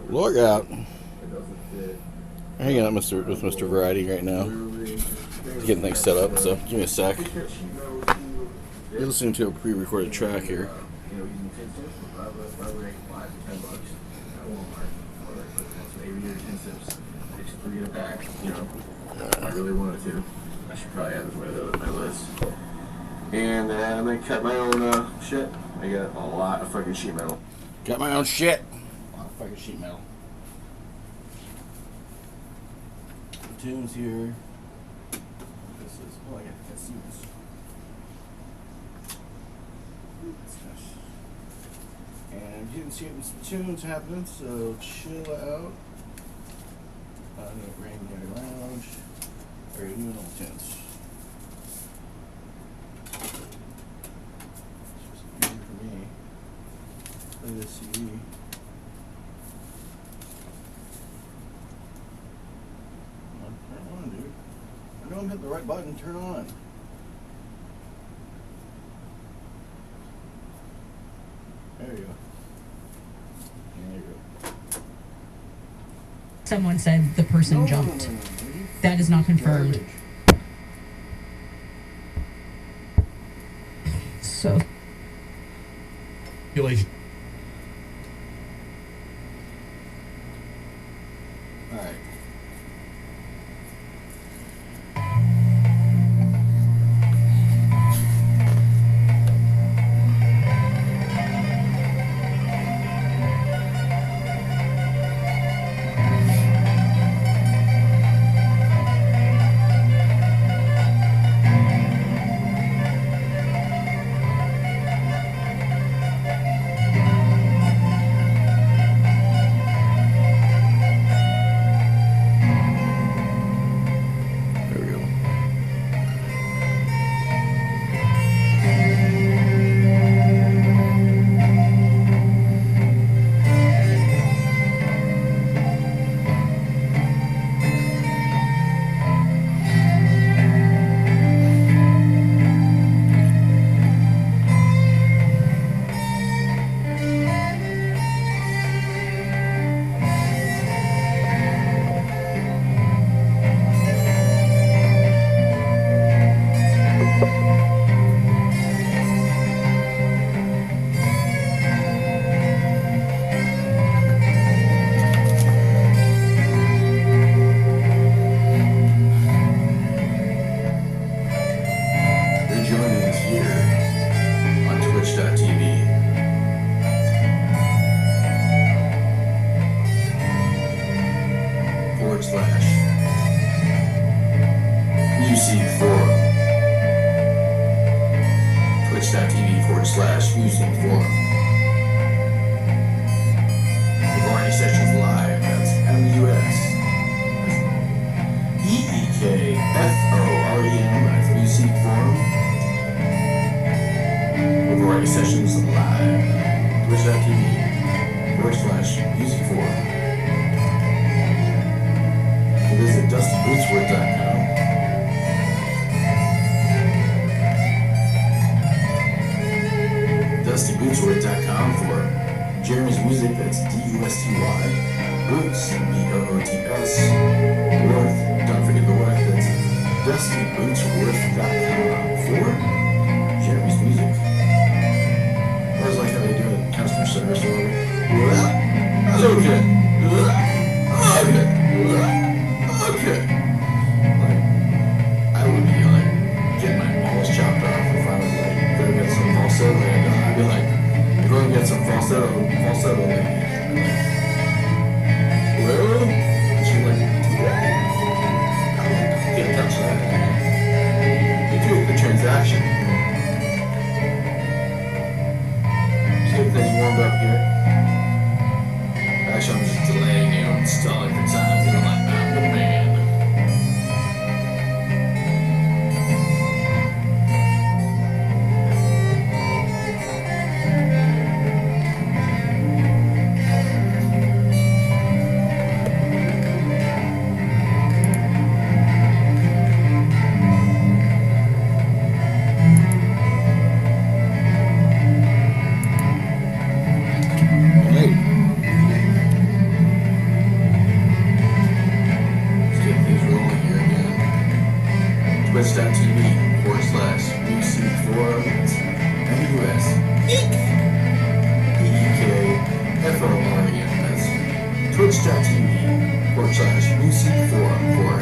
Look out. Hanging out with Mr. Variety right now. He's getting things set up, so give me a sec. You're listening to a pre-recorded track here. I really wanted to. I should probably add this on my list. And I cut my own shit. I got a lot of fucking sheet metal. Got my own shit. A lot of fucking sheet metal. The tunes here. This is, oh, I got tunes. And you didn't see some tunes happening, so chill out. I'm going to bring the lounge. Or new and old tunes. It's just easier for me. Play this CD. Turn on, dude. I know I'm hitting the right button. Turn on. There you go. There you go. Someone said the person jumped. That is not confirmed. So. Alright. Music Forum. Variety Sessions Live, that's MUS. EEKFOREM, that's Music Forum. Variety Sessions Live. Twitch.tv/Music Forum. Visit DustyBootsWord.com. DustyBootsWord.com for Jeremy's music, that's DUSTY, Boots, BOOTS, Worth, don't forget the Worth, that's DustyBootsWorth.com for Jeremy's music. Or it's like how they do it in customer service or whatever. Okay. Okay. Like, I would be like getting my balls chopped off if I was like gonna get some falsetto. I'd be like, you're going to get some falsetto lady. Well, and she's like, I'm like, can't touch that. You do the transaction. Just get things warmed up here. Actually, I'm just delaying you and stalling for time because I'm like, I'm the man. twitch.tv/music forum for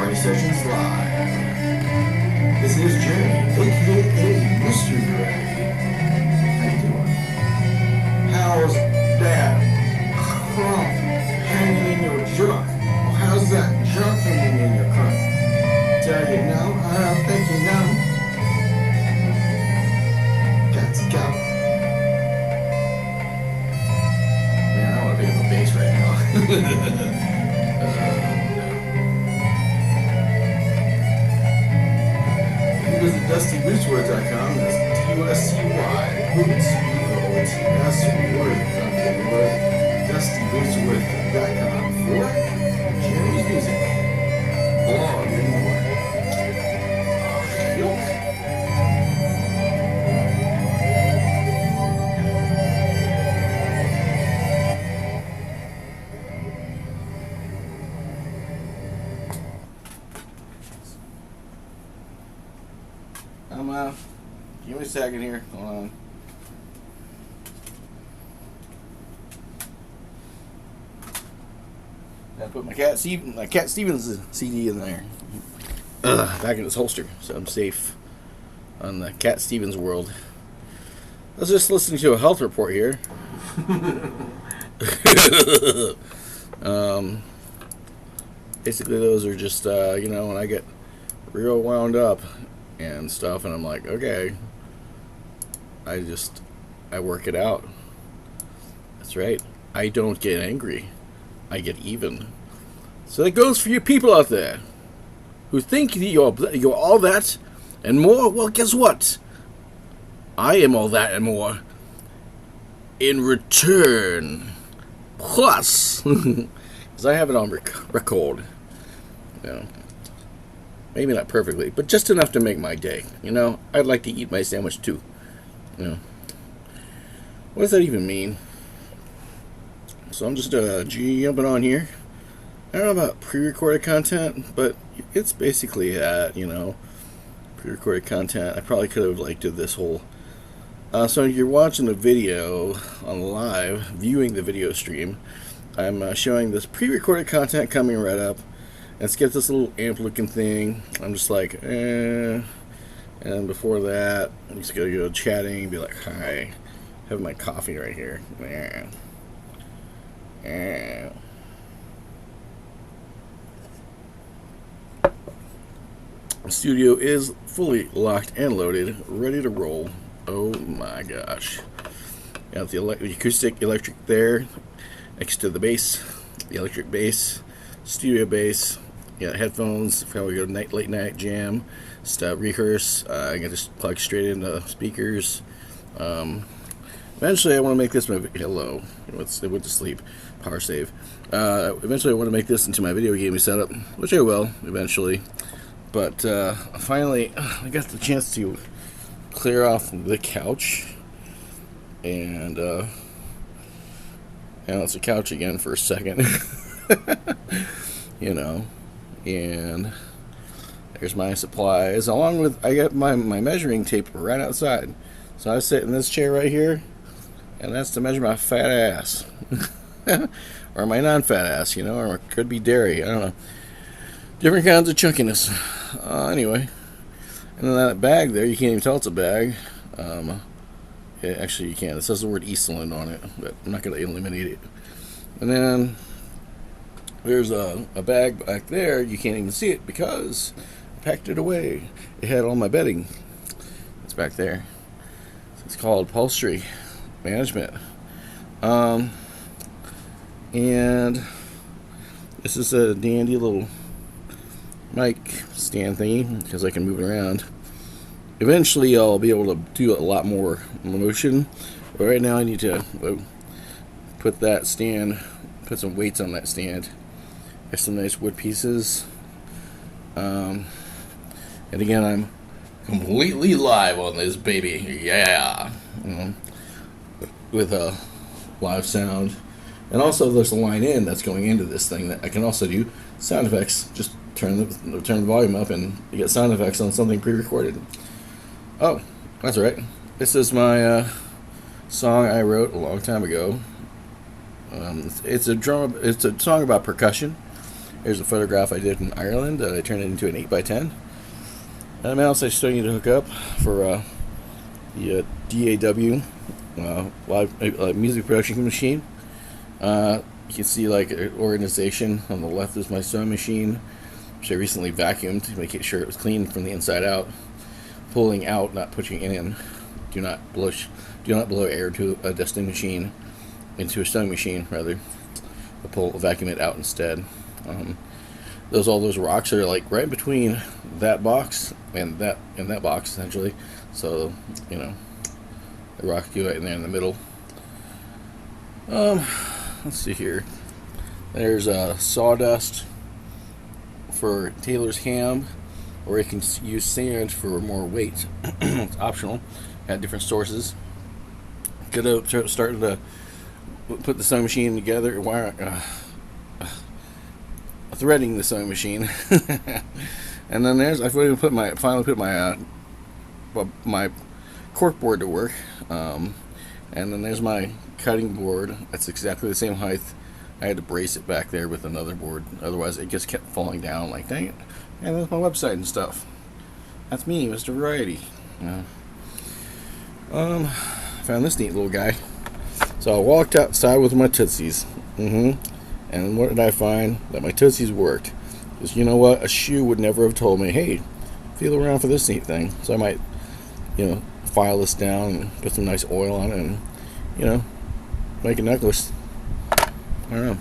any sessions live. This is Jeremy, aka Mr. Gray. How you doing? How's that crump hanging in your junk? Or how's that junk hanging in your crump? Tell you now, I don't think you know. Got to go. Man, I want to pick up a bass right now. Visit DustyBootsWord.com. That's DUSCY Boots BOOTS. DustyBootsWord.com for Jeremy's music. Blog and more. Give me a second here. Hold on. I put my Cat Stevens CD in there. Back in its holster, so I'm safe on the Cat Stevens world. I was just listening to a health report here. Basically, those are just when I get real wound up and stuff, and I'm like, okay, I work it out. That's right. I don't get angry. I get even. So that goes for you people out there who think you're all that and more. Well, guess what? I am all that and more in return. Plus, because I have it on record. Maybe not perfectly, but just enough to make my day. I'd like to eat my sandwich too. What does that even mean? So I'm just jumping on here. I don't know about pre-recorded content, but it's basically that, pre-recorded content. I probably could have did this whole. So you're watching a video on live, viewing the video stream. I'm showing this pre-recorded content coming right up. Let's get this little amp looking thing. I'm just like, eh. And before that, I'm just gonna go chatting and be like, hi. Have my coffee right here. Yeah. Yeah. The studio is fully locked and loaded, ready to roll. Oh my gosh. Got the acoustic electric there, next to the bass, the electric bass, studio bass. Got headphones, probably go to late night jam, rehearse. I can just plug straight into speakers. Eventually I want to make this my hello. It went to sleep. Power save. Eventually I want to make this into my video gaming setup, which I will eventually. But finally I got the chance to clear off the couch, and it's a couch again for a second. And there's my supplies, along with I got my measuring tape right outside. So I sit in this chair right here, and that's to measure my fat ass. Or my non-fat ass, or it could be dairy, I don't know. Different kinds of chunkiness. Anyway, and then that bag there, you can't even tell it's a bag. Actually you can. It says the word Eastland on it, but I'm not going to eliminate it. And then there's a bag back there. You can't even see it because I packed it away. It had all my bedding. It's back there. It's called upholstery management. And this is a dandy little mic stand thingy because I can move it around. Eventually I'll be able to do a lot more motion, but right now I need to put some weights on that stand. There's some nice wood pieces. And again, I'm completely live on this baby. Yeah. With a live sound. And also there's a line in that's going into this thing that I can also do sound effects. Just turn the volume up and you get sound effects on something pre-recorded. Oh, that's right. This is my song I wrote a long time ago. It's a drum. It's a song about percussion. Here's a photograph I did in Ireland that I turned it into an 8x10. And else I still need to hook up for the DAW live music production machine. You can see like an organization on the left is my sewing machine, which I recently vacuumed to make sure it was clean from the inside out. Pulling out, not pushing in. Do not blow air to a dusting machine, into a sewing machine rather. Vacuum it out instead. All those rocks are like right between that box and that box essentially. So the rock go right in there in the middle. Let's see here. There's sawdust for Taylor's ham, or you can use sand for more weight. It's optional. At different sources. Could have started to put the sewing machine together. Threading the sewing machine, and then I finally put my cork board to work, and then there's my cutting board. That's exactly the same height. I had to brace it back there with another board, otherwise it just kept falling down. Like, dang it! And that's my website and stuff. That's me, Mr. Variety. Found this neat little guy. So I walked outside with my Tootsies. And what did I find? That my Tootsies worked. Because you know what? A shoe would never have told me, hey, feel around for this neat thing. So I might, file this down and put some nice oil on it and, make a necklace. I don't know.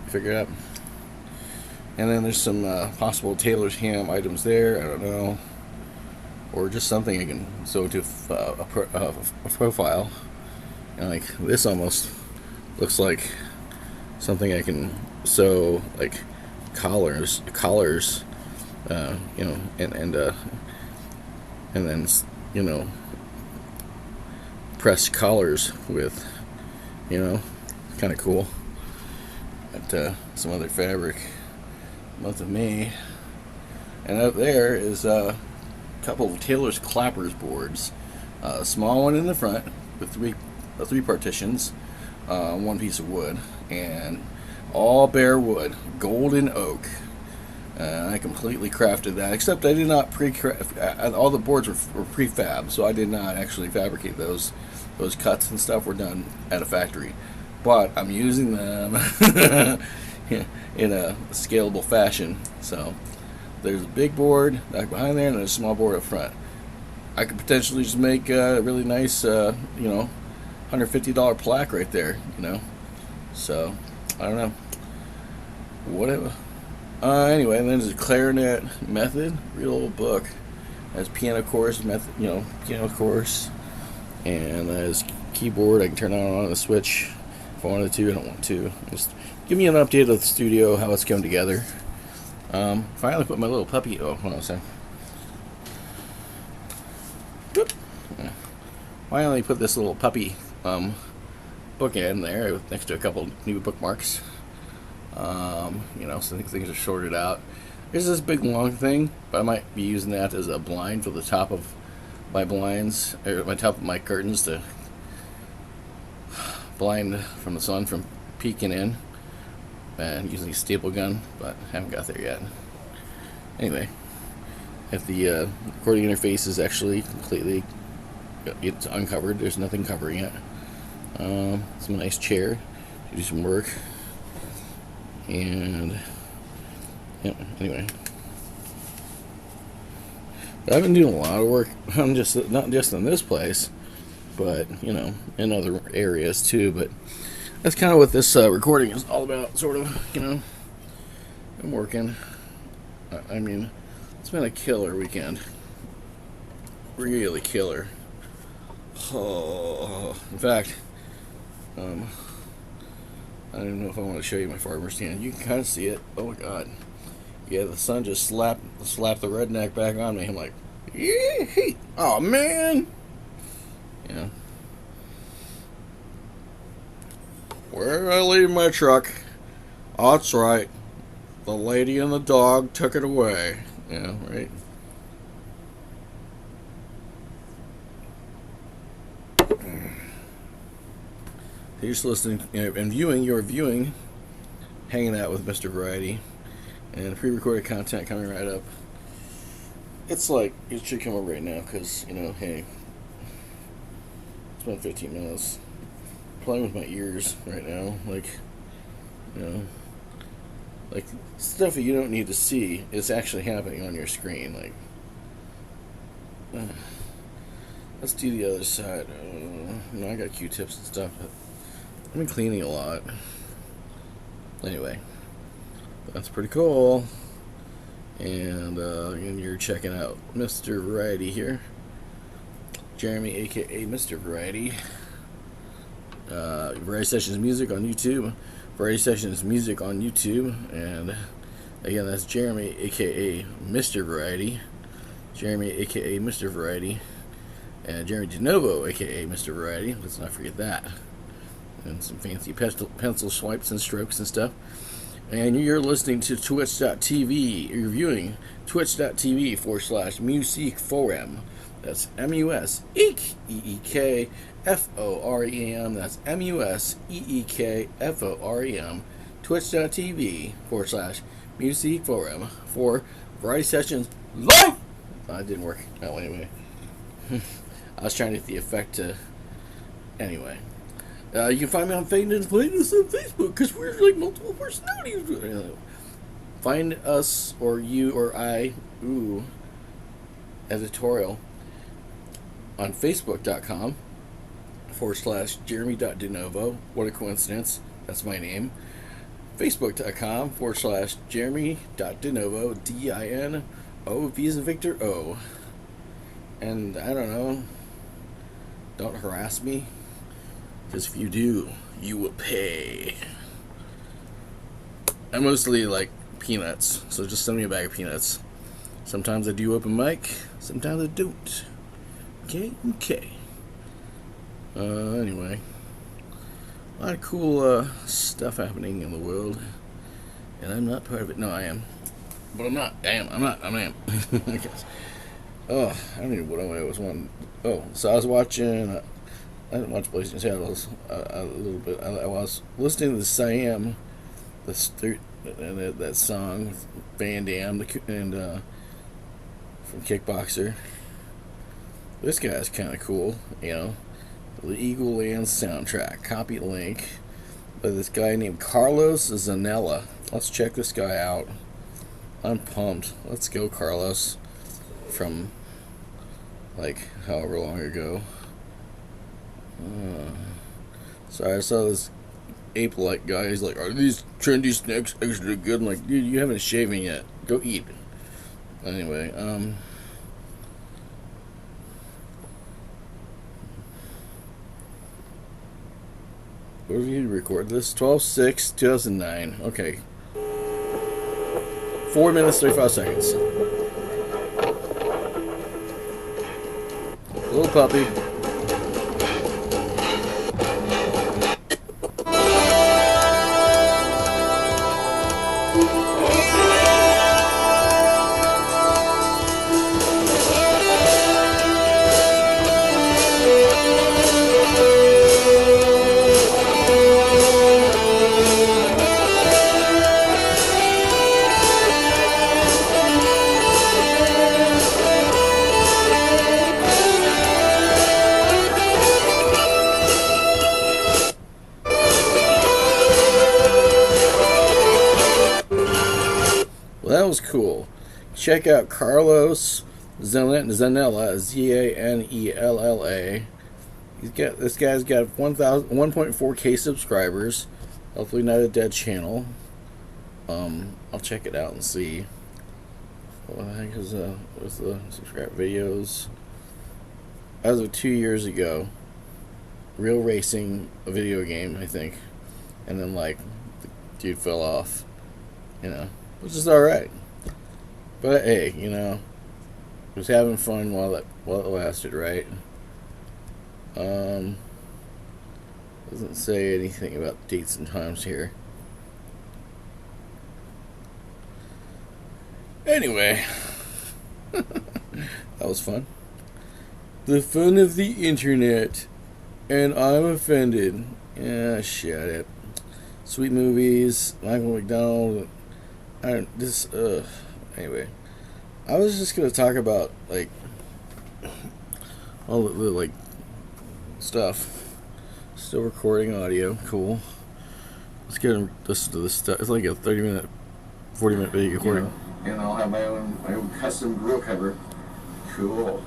Figure it out. And then there's some possible Taylor's ham items there. I don't know. Or just something I can sew to a profile. And like this almost looks like something I can sew, like collars, and then press collars with, kind of cool. Got some other fabric, month of May, and up there is a couple of Taylor's clappers boards, a small one in the front with three partitions, one piece of wood, and all bare wood, golden oak. I completely crafted that, except I did not pre-craft. All the boards were prefab, so I did not actually fabricate those. Those cuts and stuff were done at a factory, but I'm using them in a scalable fashion. So there's a big board back behind there, and there's a small board up front. I could potentially just make a really nice, $150 plaque right there, So, I don't know. Whatever. Anyway, and then there's a clarinet method, real old book. Has piano course method, piano course, and there's keyboard. I can turn on the switch if I wanted to. I don't want to. Just give me an update of the studio, how it's come together. Finally put my little puppy. Oh, hold on a second. Whoop. Finally put this little puppy book in there next to a couple new bookmarks. So things are sorted out. There's this big long thing, but I might be using that as a blind for the top of my blinds, or my top of my curtains to blind from the sun from peeking in, and using a staple gun, but I haven't got there yet. Anyway, if the recording interface is actually completely, it's uncovered, there's nothing covering it. Some nice chair to do some work. And anyway, I've been doing a lot of work. I'm not just in this place, but in other areas too. But that's kind of what this recording is all about, sort of. I'm working. I mean, it's been a killer weekend. Really killer. Oh, in fact, I don't even know if I want to show you my farmer's stand. You can kind of see it. Oh my god. Yeah, the sun just slapped the redneck back on me. I'm like, yee, oh man. Yeah. Where did I leave my truck? Oh, that's right. The lady and the dog took it away. Yeah, right. You're just listening and viewing. You're viewing, hanging out with Mr. Variety, and pre-recorded content coming right up. It's like it should come up right now because hey, it's been 15 minutes. Playing with my ears right now, like like stuff that you don't need to see is actually happening on your screen. Like, let's do the other side. I got Q-tips and stuff, but I've been cleaning a lot. Anyway, that's pretty cool. And you're checking out Mr. Variety here, Jeremy, aka Mr. Variety. Variety Sessions Music on YouTube. Variety Sessions Music on YouTube. And again, that's Jeremy, aka Mr. Variety. Jeremy, aka Mr. Variety. And Jeremy DeNovo, aka Mr. Variety. Let's not forget that. And some fancy pencil swipes and strokes and stuff. And you're listening to twitch.tv. You're viewing twitch.tv/musicforum. That's MUSEEKFOREM. That's MUSEEKFOREM. Twitch.tv/musicforum for Variety Sessions live. It didn't work. Oh, anyway. I was trying to get the effect to. Anyway. You can find me on Facebook because we're like multiple personalities. Find us or you or I, editorial, on Facebook.com/Jeremy.DeNovo. What a coincidence. That's my name. Facebook.com/Jeremy.DeNovo. DINO V as in Victor O. And I don't know. Don't harass me. Because if you do, you will pay. I mostly like peanuts, so just send me a bag of peanuts. Sometimes I do open mic, sometimes I don't. Okay. Anyway, a lot of cool stuff happening in the world, and I'm not part of it. No, I am, but I'm not. I am. I guess. Oh, I don't even know what I was wanting. Oh, so I was watching. I didn't watch Blazing Saddles a little bit. I was listening to Siam, that song with Van Damme and from Kickboxer. This guy's kind of cool, The Eagle Land soundtrack. Copy link by this guy named Carlos Zanella. Let's check this guy out. I'm pumped. Let's go, Carlos. From like however long ago. Sorry, I saw this ape-like guy. He's like, "Are these trendy snacks extra good?" I'm like, dude, you haven't shaven yet. Go eat. Anyway, where did you record this? 12/6/2009. Okay. 4 minutes, 35 seconds. Little puppy. That was cool. Check out Carlos Zanella, Zanella. This guy's got 1.4K subscribers. Hopefully not a dead channel. I'll check it out and see. What the heck was the subscribe videos? As of 2 years ago, Real Racing, a video game, I think, and then like the dude fell off, which is all right. But hey, was having fun while it lasted, right? Doesn't say anything about dates and times here. Anyway, that was fun. The fun of the internet, and I'm offended. Yeah, shit it. Sweet movies, Michael McDonald. Anyway, I was just gonna talk about like all the like stuff. Still recording audio, cool. Let's get and listen to this stuff. It's like a 30-minute, 40-minute video recording. Yeah. And I'll have my own custom grill cover. Cool.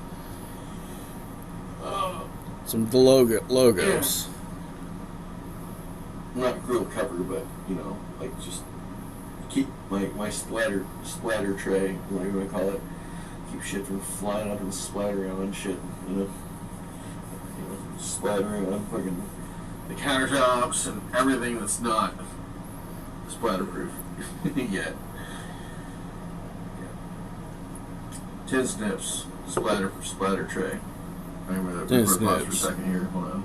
Some of the logos. Yeah. Not grill cover, but like just keep my splatter tray, whatever you want to call it. Keep shit from flying up and splattering on shit, splattering on fucking the countertops and everything that's not splatterproof yet. Yeah. 10 snips, splatter tray. I'm gonna pause for a second here. Hold on.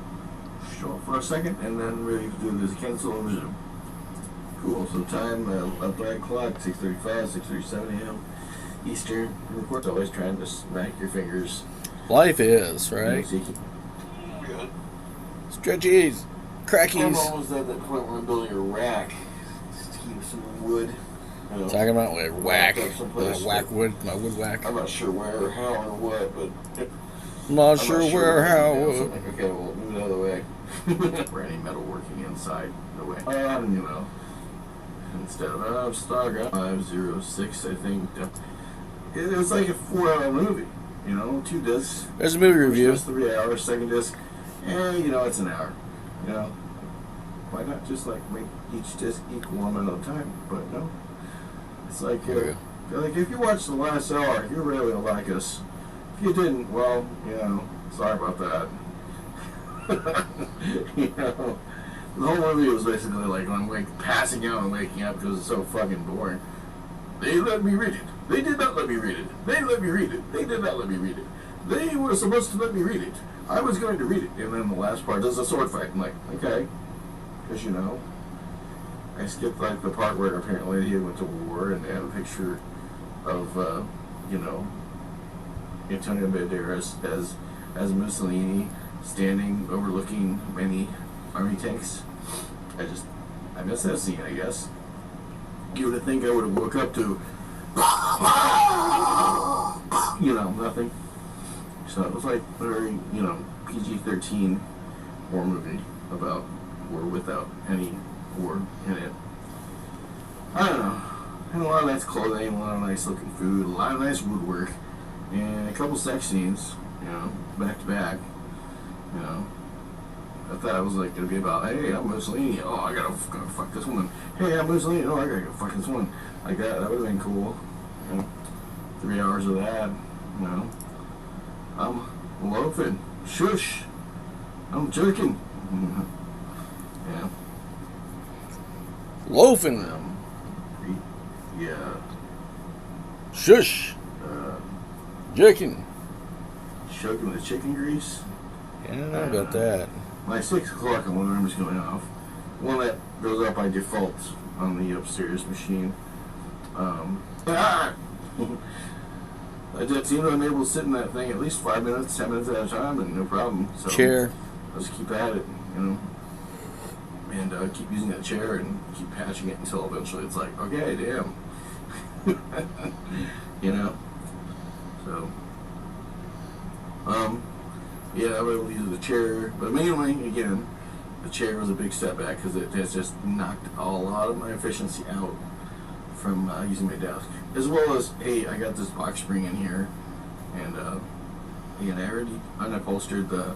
Show it for a second, and then we're gonna do this cancel and resume. Cool. So time up by clock, 6:35, 6:37 a.m. Eastern. Record. Always trying to smack your fingers. Life is right. Good. Stretchies, crackies. I'm almost at that point where I'm building a rack. Just to keep some wood. Talking about like whack, whack wood, my wood whack. I'm not sure where or how or what, but I'm not sure where or how. Okay, well, move it out of the way. For any metal working inside, no way. Instead of stock 506, I think. It was like a 4-hour movie. 2 discs. There's a movie review. Just 3 hours. Second disc, and it's an hour. Why not just like make each disc equal amount of time? But no, it's like if you watched the last hour, you really don't like us. If you didn't, well, sorry about that. The whole movie was basically like I'm passing out and waking up because it's so fucking boring. They let me read it. They did not let me read it. They let me read it. They did not let me read it. They were supposed to let me read it. I was going to read it. And then the last part does a sword fight. I'm like, okay. Because, I skipped like the part where apparently he went to war and they had a picture of, Antonio Banderas as Mussolini standing overlooking many army tanks. I missed that scene, I guess. You would think I would have woke up to nothing. So it was like a very, PG-13 war movie about war without any war in it. I don't know. Had a lot of nice clothing, a lot of nice looking food, a lot of nice woodwork, and a couple sex scenes, back to back. I thought it was like gonna be about, hey, I'm Mussolini. Oh, I gotta fuck this woman. Hey, I'm Mussolini. Oh, I gotta go fuck this woman. Like that. That would have been cool. 3 hours of that. I'm loafing. Shush. I'm jerking. Yeah. Loafing. Yeah. Shush. Jerking. Choking with chicken grease. Yeah, I don't know about that. My 6 o'clock alarm is going off. One that goes off by default on the upstairs machine. I just, I'm able to sit in that thing at least 5 minutes, 10 minutes at a time, and no problem. So Chair. I'll just keep at it, and keep using that chair and keep patching it until eventually it's like, okay, damn. So, yeah, I was able to use the chair, but mainly, again, the chair was a big setback because it has just knocked a lot of my efficiency out from using my desk. As well as, hey, I got this box spring in here, and again, I already unupholstered the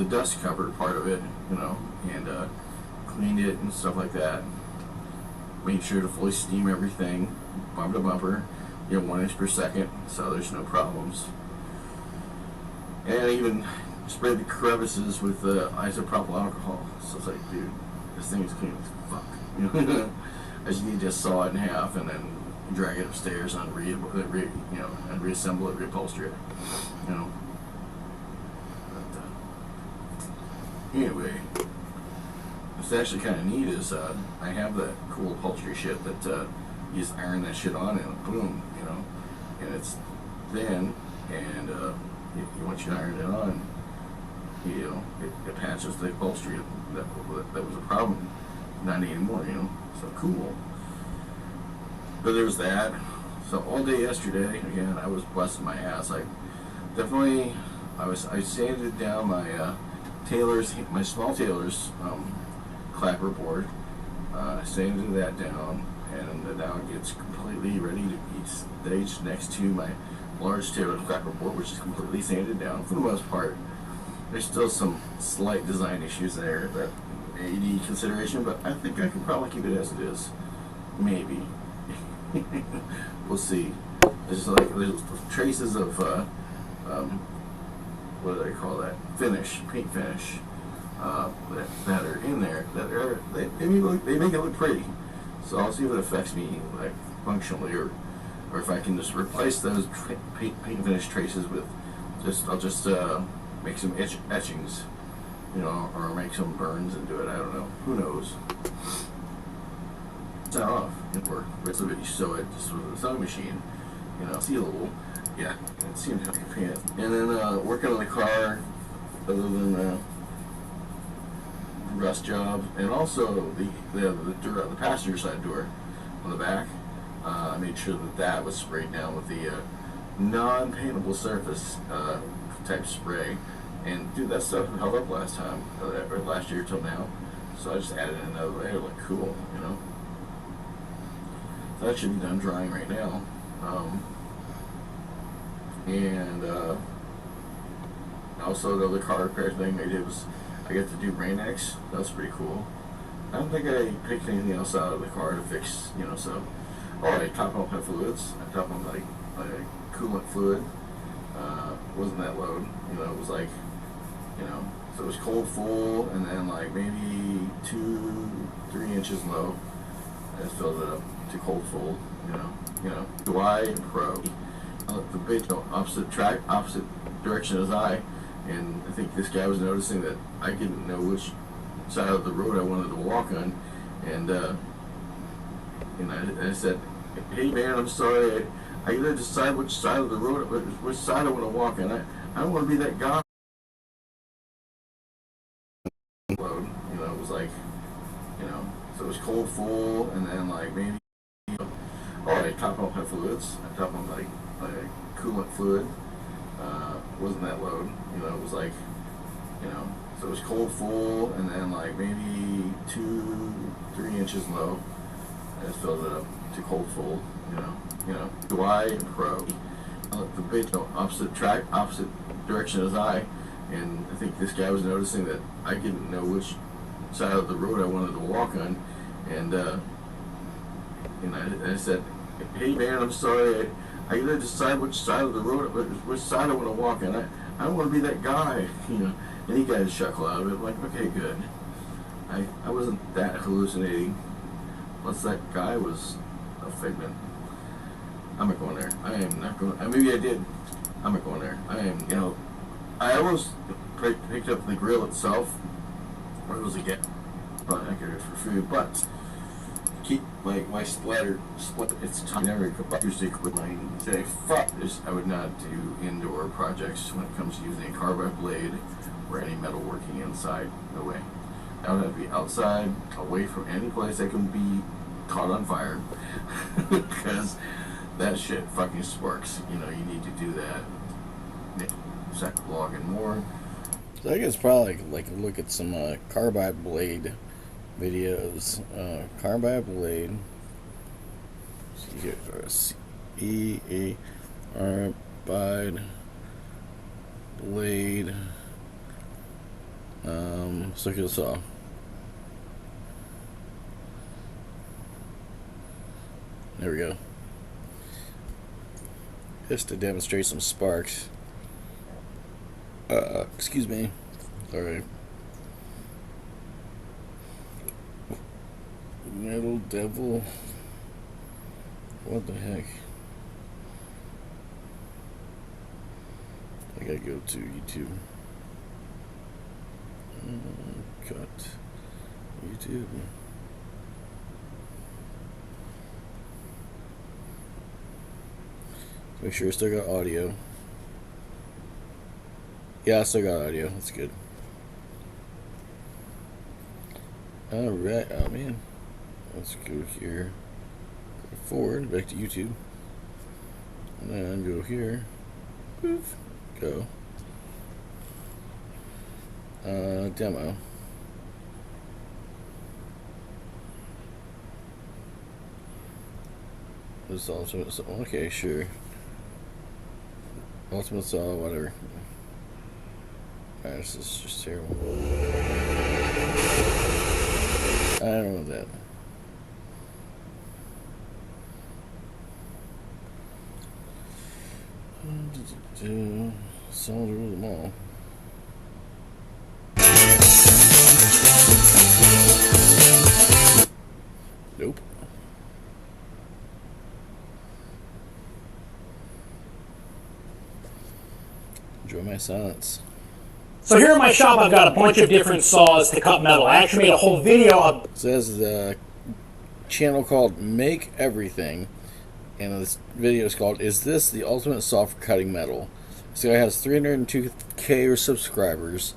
dust cover part of it, and cleaned it and stuff like that. Made sure to fully steam everything, bumper to bumper, 1 inch per second, so there's no problems. And I even sprayed the crevices with isopropyl alcohol. So it's like, dude, this thing is clean as fuck. I just need to saw it in half and then drag it upstairs and and reassemble it, reupholster it. But, anyway, what's actually kind of neat is I have that cool upholstery shit that you just iron that shit on and boom, and it's thin and. Once you iron it on, it patches the upholstery. That was a problem. Not anymore, So cool. But there was that. So all day yesterday, again, I was busting my ass. I sanded down my my small Taylor's clapper board. I sanded that down, and now it gets completely ready to be staged next to my large Taylor's clapper board, which is completely sanded down for the most part. There's still some slight design issues there that may need consideration, but I think I can probably keep it as it is. Maybe. We'll see. There's traces of what do they call that? Paint finish that are in there they make it look pretty. So I'll see if it affects me like functionally, or if I can just replace those paint finish traces with I'll just make some etchings, or make some burns and do it. I don't know. Who knows? It's not off. It worked. It's a bit, sew it just with a sewing machine. See a little. Yeah, it seemed like a pain. And then working on the car, other than rust job, and also the passenger side door on the back. I made sure that was sprayed down with the non-paintable surface type spray. And dude, that stuff held up last year till now. So I just added another layer. Look cool, So that should be done drying right now. And also the other car repair thing I did was I got to do Rain X. That was pretty cool. I don't think I picked anything else out of the car to fix, so. Oh, I topped off my fluids. I topped on like coolant fluid. Wasn't that load, it was like, so it was cold full, and then like maybe 2-3 inches low. I just filled it up to cold full, Y and Pro. The big opposite direction as I, and I think this guy was noticing that I didn't know which side of the road I wanted to walk on, and I said, hey man, I'm sorry, I gotta decide which side of the road, which side I want to walk on. I don't want to be that guy. It was like, so it was cold full, and then like maybe, I topped off my fluids. I topped on like coolant fluid. Wasn't that load, it was like, so it was cold full, and then like maybe 2-3 inches low. I just filled it up to cold full, Y and Pro. The big opposite direction as I, and I think this guy was noticing that I didn't know which side of the road I wanted to walk on, and I said, hey man, I'm sorry, I gotta decide which side of the road, which side I want to walk on. I don't want to be that guy, And he got a chuckle out of it. I'm like, okay, good. I wasn't that hallucinating. Unless that guy was a figment. I'm not going there. I am not going. Maybe I did. I'm not going there. I am. I almost picked up the grill itself. Where was it get? Probably not good for food, but keep my splatter split. It's time. Never acoustic with my say. Fuck this. I would not do indoor projects when it comes to using a carbide blade or any metal working inside. No way. I would have to be outside, away from any place that can be caught on fire, because that shit fucking sparks. You need to do that. Second log and more. So I guess probably like look at some carbide blade videos. Carbide blade. Carbide blade. Circular saw. There we go. Just to demonstrate some sparks. Excuse me. Sorry. Metal Devil. What the heck? I gotta go to YouTube. Cut. YouTube. Make sure I still got audio. Yeah, I still got audio. That's good. Alright, oh man. Let's go here. Go forward, back to YouTube. And then go here. Poof. Go. Demo. This ultimate saw. Okay, sure. Ultimate saw, whatever. Alright, this is just terrible. I don't know that. Solid rule them all. Nope. Enjoy my silence. So here in my shop, I've got a bunch of different saws to cut metal. I actually made a whole video of... It says the channel called Make Everything, and this video is called Is This the Ultimate Saw for Cutting Metal? This guy has 302K subscribers.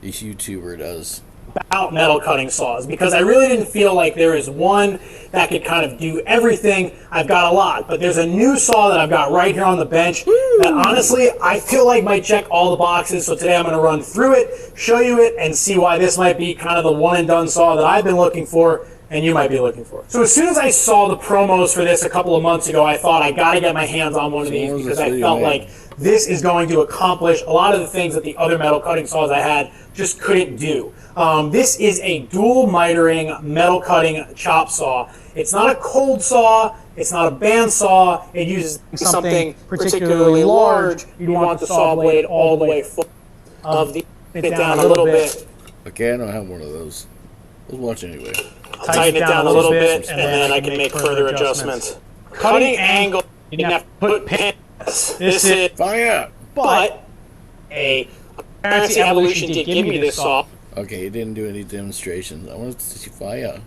This YouTuber does. About metal cutting saws, because I really didn't feel like there is one that could kind of do everything. I've got a lot, but there's a new saw that I've got right here on the bench that honestly I feel like might check all the boxes. So today I'm going to run through it, show you it, and see why this might be kind of the one and done saw that I've been looking for and you might be looking for. So as soon as I saw the promos for this a couple of months ago, I thought I got to get my hands on one of these because I felt like this is going to accomplish a lot of the things that the other metal cutting saws I had just couldn't do. This is a dual mitering metal cutting chop saw. It's not a cold saw, it's not a band saw, it uses something particularly large. You want the saw blade all the way full of the it down a little bit. Okay, I don't have one of those. Let's watch anyway. Tighten it down a little bit, and then I can make further adjustments. Cutting angle, you have to put pins. This is Fire! but a Currency Evolution did give me this saw. Okay, he didn't do any demonstrations. I wanted to see fire.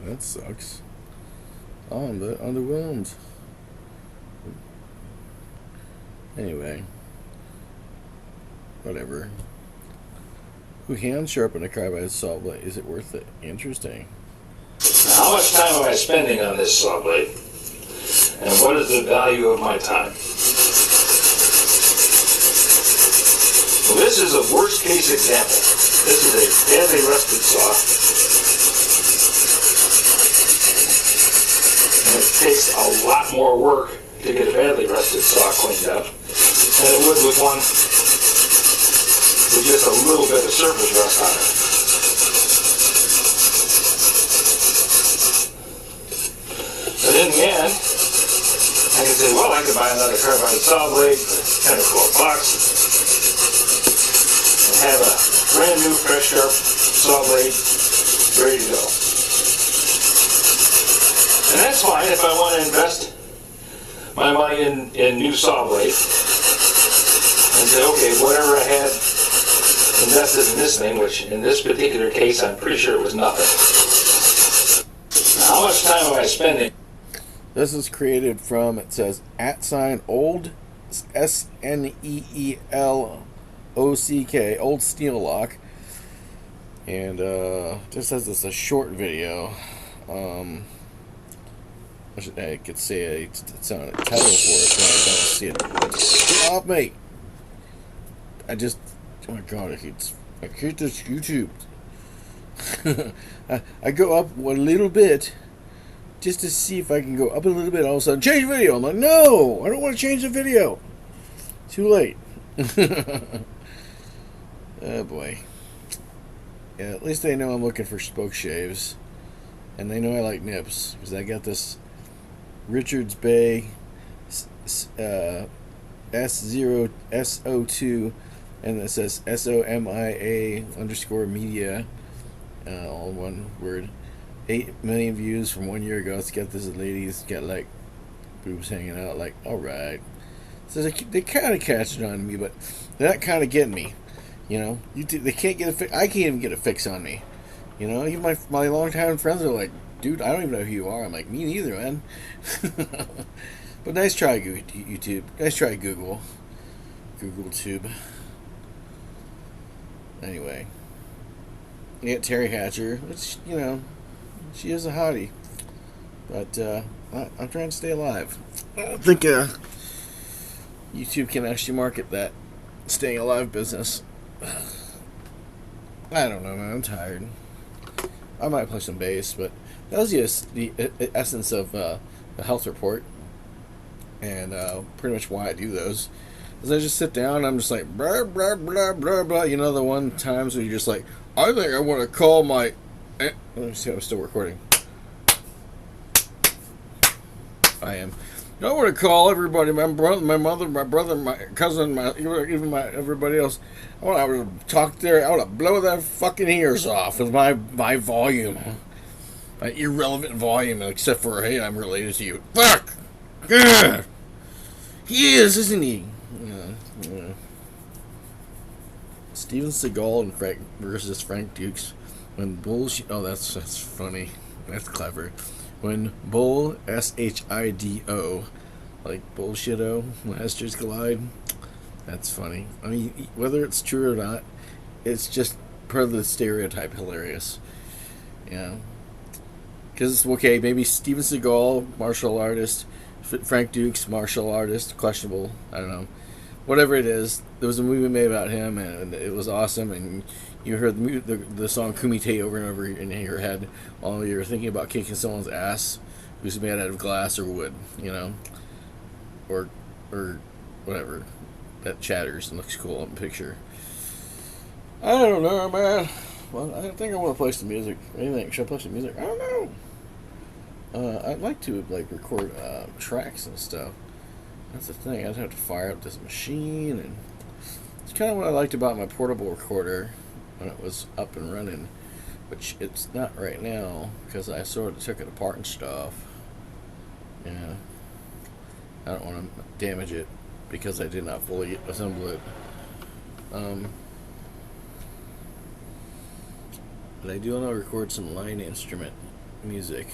That sucks. Oh, I'm underwhelmed. Anyway. Whatever. Who hand sharpen a carbide saw blade? Is it worth it? Interesting. How much time am I spending on this saw blade? And what is the value of my time? Well, this is a worst case example. This is a badly rusted saw. And it takes a lot more work to get a badly rusted saw cleaned up than it would with one with just a little bit of surface rust on it. But in the end, I can say, well, I could buy another carbide saw blade for 10 or 12 bucks and have a brand new, fresh, sharp saw blade ready to go. And that's fine if I want to invest my money in new saw blade and say, okay, whatever I had invested in this thing, which in this particular case, I'm pretty sure it was nothing. Now, how much time am I spending? This is created from, it says, @old, SNEELOCK, Old Steel Lock. And just says it's a short video. I could say it's on a title for it, but I don't see it. Get off me! Oh my god, I hate this YouTube. I go up one little bit just to see if I can go up a little bit. All of a sudden, change video. I'm like, no, I don't want to change the video. Too late. Oh boy. Yeah, at least they know I'm looking for spoke shaves, and they know I like nips because I got this Richards Bay S0SO2. And it says SOMIA_media, all one word. 8 million views from 1 year ago. It's got this lady's got like boobs hanging out. Like, all right. So they kind of catch it on me, but they're not kind of getting me. You know, they can't get a fix. I can't even get a fix on me. You know, even my longtime friends are like, dude, I don't even know who you are. I'm like, me neither, man. But nice try, YouTube. Nice try, Google. Google Tube. Anyway, You got Terry Hatcher, which, you know, she is a hottie. But I'm trying to stay alive. I don't think YouTube can actually market that staying alive business. I don't know, man. I'm tired. I might play some bass, but that was the essence of the health report, and pretty much why I do those. Is I just sit down and I'm just like blah blah blah blah blah. You know, the one times where you're just like, I think I want to call my. Let me see. I'm still recording. I am. I want to call everybody, my brother, my mother, my brother, my cousin, even my everybody else. I want to talk there. I want to blow their fucking ears off with my volume, my irrelevant volume, except for, hey, I'm related to you. Fuck. Ugh. He isn't he? Yeah. Steven Seagal and Frank versus Frank Dukes. When bullshit. Oh, that's funny. That's clever. When bull SHIDO, like bullshito, masters collide. That's funny. I mean, whether it's true or not, it's just part of the stereotype hilarious. Yeah. Because, okay, maybe Steven Seagal, martial artist, Frank Dukes, martial artist, questionable, I don't know. Whatever it is, there was a movie made about him, and it was awesome, and you heard the song Kumite over and over in your head while you were thinking about kicking someone's ass who's made out of glass or wood, you know? Or whatever. That chatters and looks cool in the picture. I don't know, man. Well, I think I want to play some music. What do you think? Should I play some music? I don't know. I'd like to record tracks and stuff. That's the thing. I'd have to fire up this machine, and it's kind of what I liked about my portable recorder when it was up and running, which it's not right now because I sort of took it apart and stuff. Yeah, I don't want to damage it because I did not fully assemble it. But I do want to record some line instrument music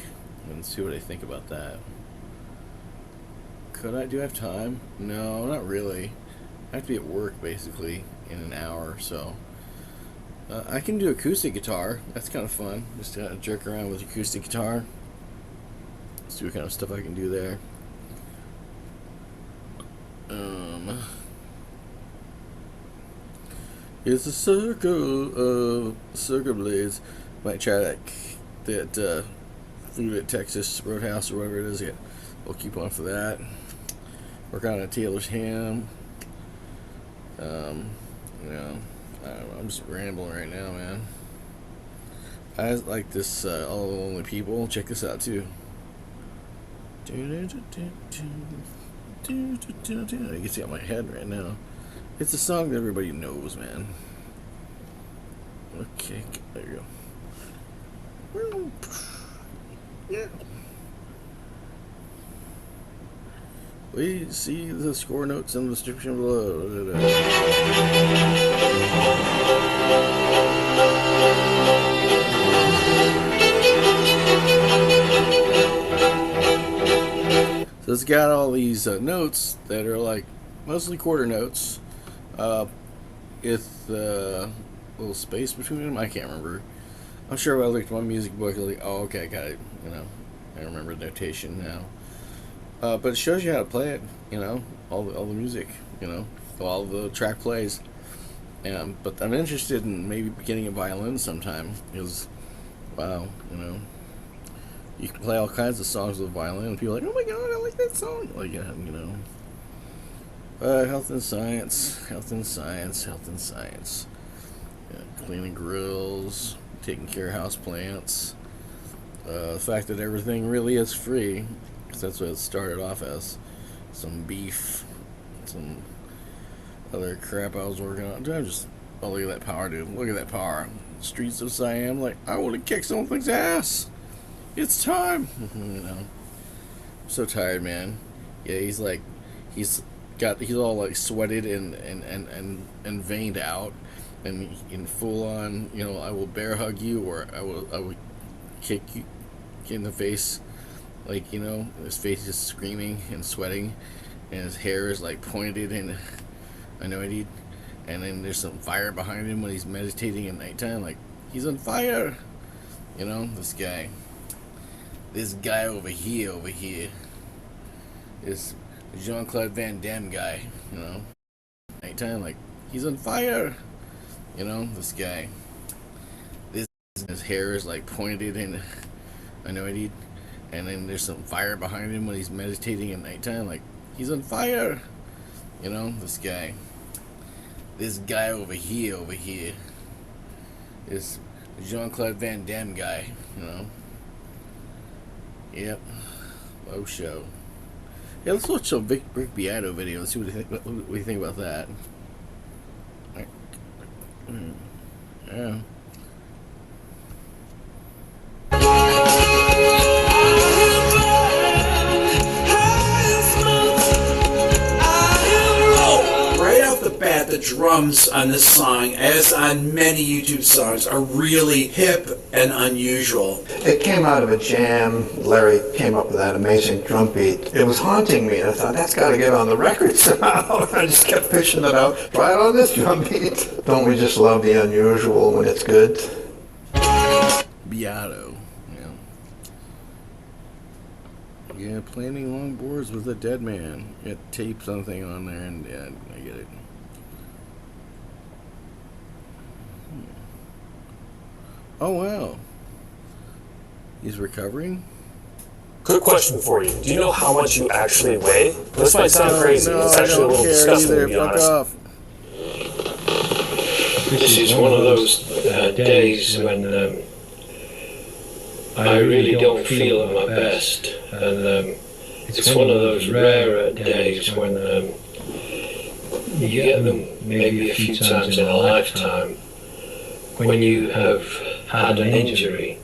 and see what I think about that. Could I? Do I have time? No, not really. I have to be at work basically in an hour or so. I can do acoustic guitar. That's kind of fun. Just jerk around with acoustic guitar. See what kind of stuff I can do there. It's a circle of circle blades. Might try that food at Texas Roadhouse or whatever it is. Yeah, we'll keep on for that. Work on a Taylor's ham. You know, I don't know, I'm just rambling right now, man. I like this All the Lonely People. Check this out too. You can see it on my head right now. It's a song that everybody knows, man. Okay, there you go. Yeah. Please see the score notes in the description below. So it's got all these notes that are like mostly quarter notes, with a little space between them. I can't remember. I'm sure if I looked at my music book, I was like, oh, okay, I got it. You know, I remember the notation now. But it shows you how to play it. You know, all the music. You know, all the track plays. But I'm interested in maybe getting a violin sometime because, wow, you know. You can play all kinds of songs with a violin, and people are like, oh my god, I like that song. Like, you know. Health and science, health and science, health and science. Yeah, cleaning grills, taking care of house plants. The fact that everything really is free, because that's what it started off as. Some beef, some other crap I was working on. I'm just, oh, look at that power, dude. Look at that power. Streets of Siam, like, I want to kick something's ass. It's time. You know, I'm so tired, man. Yeah, he's he's all like sweated and veined out, and in full on, you know, I will bear hug you, or I will kick you in the face, like, you know, his face is screaming and sweating, and his hair is like pointed and annoyed, and then there's some fire behind him when he's meditating at nighttime, like, he's on fire. You know, this guy over here is Jean-Claude Van Damme guy, you know. Nighttime, like, he's on fire. You know, this guy. His hair is like pointed and anointed, and then there's some fire behind him when he's meditating at nighttime, like, he's on fire. You know, this guy over here is Jean-Claude Van Damme guy, you know. Yep. Oh, show. Yeah, let's watch some Rick Beato video and see what you think about that. Yeah. Right off the bat, the drums on this song, as on many YouTube songs, are really hip and unusual. It came out of a jam. Larry came up with that amazing drum beat. It was haunting me, and I thought, that's got to get on the record somehow. I just kept fishing it out. Try it on this drum beat. Don't we just love the unusual when it's good? Beato. Yeah, planning long boards with a dead man. You got tape something on there, and yeah, I get it. Oh, wow. He's recovering? Good question for you. Do you know how much you actually weigh? This might sound crazy. It's actually a little disgusting, to be honest. Off. This is one of those days when I really don't feel at my best, and it's one of those rare days when you get them maybe a few times in a lifetime, when you have had an injury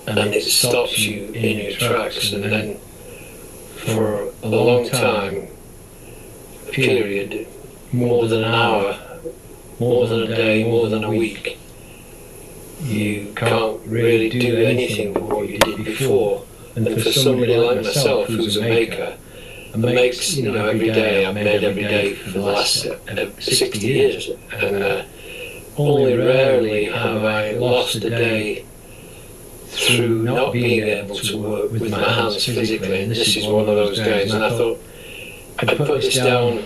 and it stops you in your tracks, and then for a long time period, more than an hour, more than a day, more than a week, you can't really do anything with what you did before. And for somebody like myself, who's a maker, and makes, every day, I've made every day for the last 60 years, and only rarely have I lost a day through not being able to work with my hands physically, and this is one of those days. And I thought I'd put this down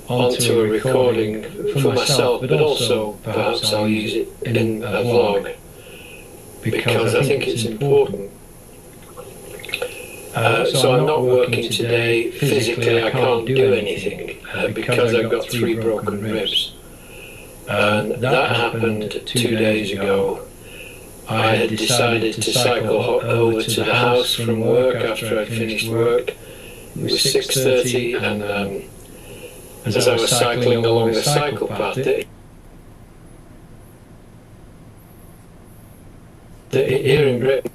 onto a recording for myself, but also perhaps I'll use it in a vlog, because I think it's important. So I'm not working today. Physically I can't do anything because I've got 3 broken ribs. And that happened 2 days ago. I had decided to cycle over to the house from work after I'd finished work. It was 6:30, and as I was cycling along the cycle path, here in Britain,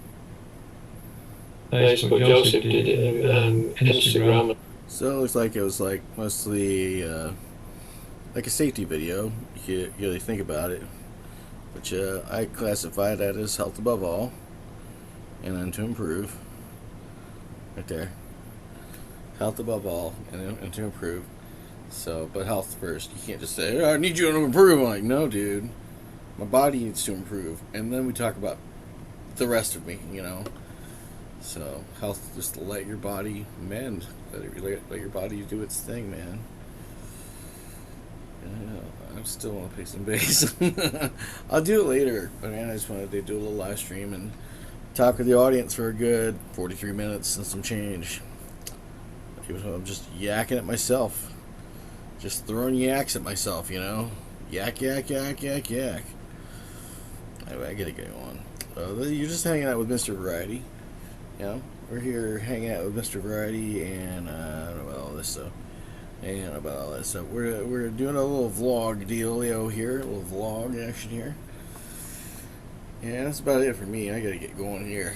Facebook Joseph did it on Instagram. So it looks like it was like mostly like a safety video. You really think about it, which I classify that as health above all, and then to improve. Right there, health above all, and to improve. So, but health first. You can't just say, I need you to improve. I'm like, no, dude, my body needs to improve, and then we talk about the rest of me, So health, just let your body mend. Let your body do its thing, man. Yeah, I still want to play some bass. I'll do it later, but man, I just wanted to do a little live stream and talk with the audience for a good 43 minutes and some change. I'm just yakking at myself. Just throwing yaks at myself, Yak, yak, yak, yak, yak. Anyway, I gotta get on. You're just hanging out with Mr. Variety. We're here hanging out with Mr. Variety, and I don't know about all this stuff. So we're doing a little vlog dealio here, a little vlog action here. Yeah, that's about it for me. I gotta get going here.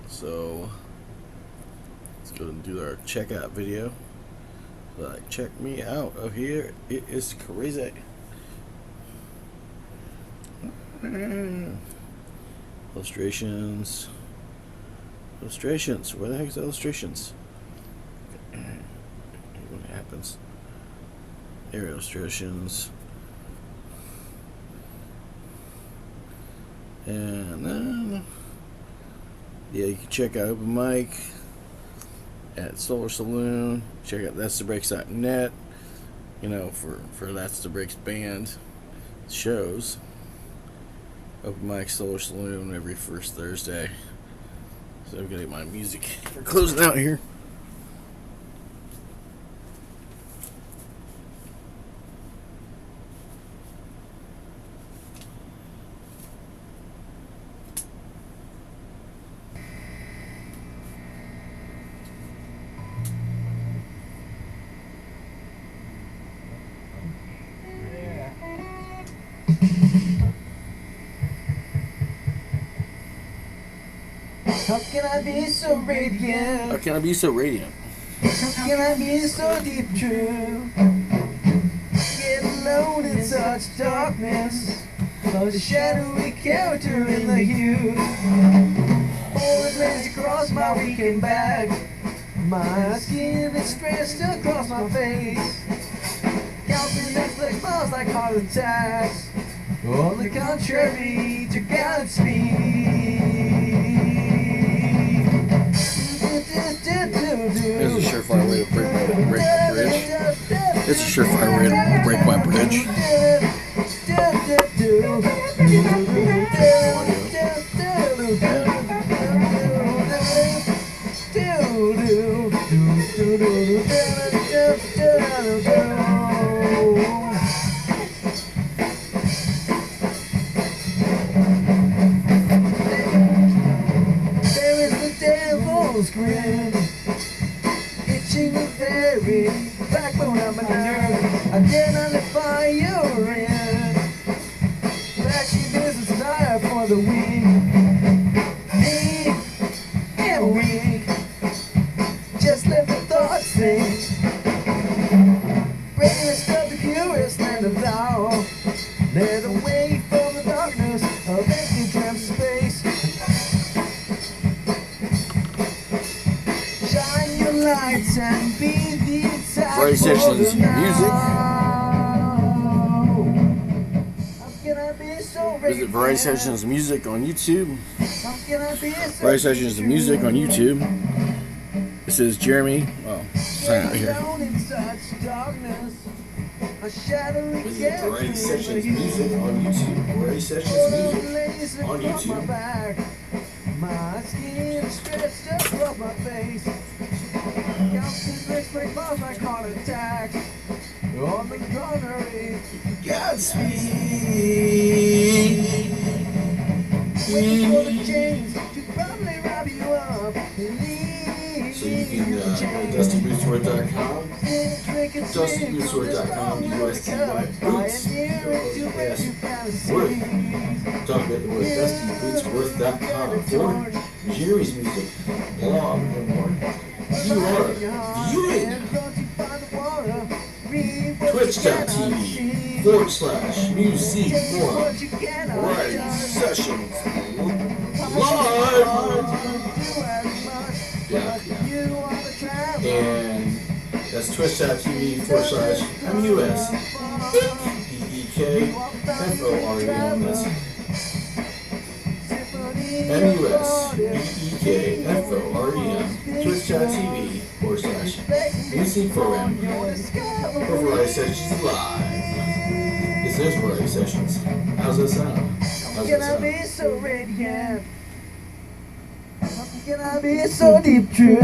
So let's go and do our checkout video. Like, check me out of here. It is crazy. Illustrations. Where the heck is the illustrations? What happens? There are illustrations. And yeah, you can check out Open Mic at Solar Saloon. Check out that'sthebreaks.net. You know, for That's the Breaks band shows. Open Mic, Solar Saloon every first Thursday. So I'm gonna get my music. We're closing out here. How can I be so radiant? How can I be so radiant? How can I be so deep true? Get alone in such darkness, a shadowy character in the hue. Always lays across my weekend back, my skin is stretched across my face. Counting Netflix miles like heart attacks, on the contrary to Godspeed. There's a surefire way to break my bridge. It's a surefire way to break my bridge. There is the devil's grin, itching the very backbone of my nerve. I dare not let fire in. Flashy business desire for the weak, deep and weak. Just let the thoughts think. Bravest of the purest land of thou, led away from the darkness of empty dream space. Shine your lights and be the inside. Variety Sessions music. Visit Variety Sessions Music on YouTube. Variety Sessions Music on YouTube. This is Jeremy. Oh, sign out here. Visit Variety Sessions Music on YouTube. Variety Sessions Music on YouTube. My skin stretched across my face. Counting bricks break balls like heart attacks. On the contrary, Godspeed. waiting for the chains to probably rob you up and leave. So you can go to DustyBootsWord.com. DustyBootsWord.com. Talk about the word DustyBootsWord.com for Jerry's music, blog, and more. You are viewing Twitch.tv/Music Forum Variety Sessions Live. Yeah. And that's Twitch.tv/MUS BEKFOREM. That's MUSBEKFOREM. Twitch.tv/Music Forum for Variety Sessions Live. This is Variety Sessions. How's that sound? How's that sound? Be so radiant? How can I be so deep true?